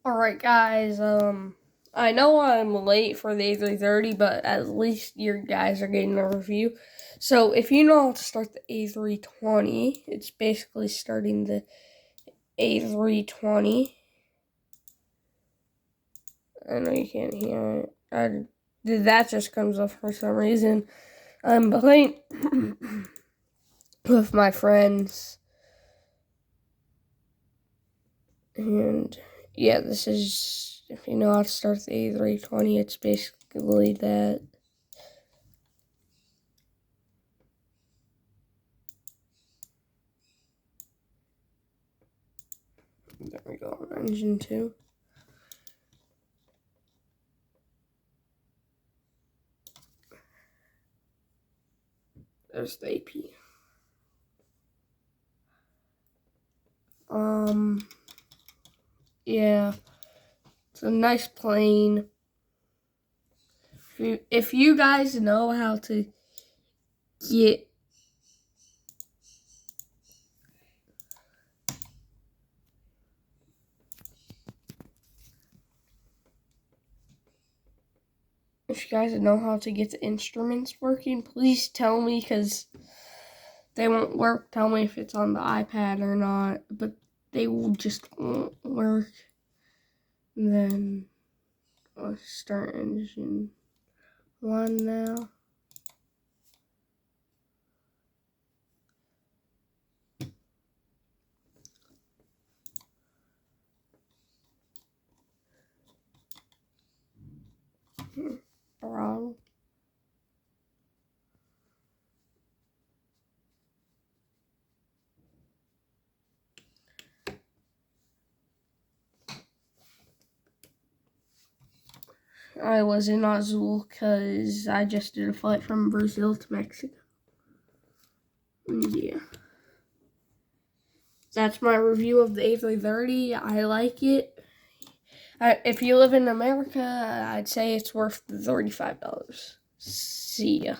Alright guys, I know I'm late for the A330, but at least you guys are getting a review. So if you know how to start the A320, it's basically starting the A320. I know you can't hear it. That just comes up for some reason. I'm playing with my friends. And yeah, this is, if you know how to start the A320, it's basically that. There we go, engine 2. There's the AP. Yeah, it's a nice plane. If you guys know how to get the instruments working, please tell me, because they won't work. Tell me if it's on the iPad or not, but they will just won't work. And then I'll start engine 1 now. Throttle. I was in Azul because I just did a flight from Brazil to Mexico. Yeah. That's my review of the A330. I like it. If you live in America, I'd say it's worth the $35. See ya.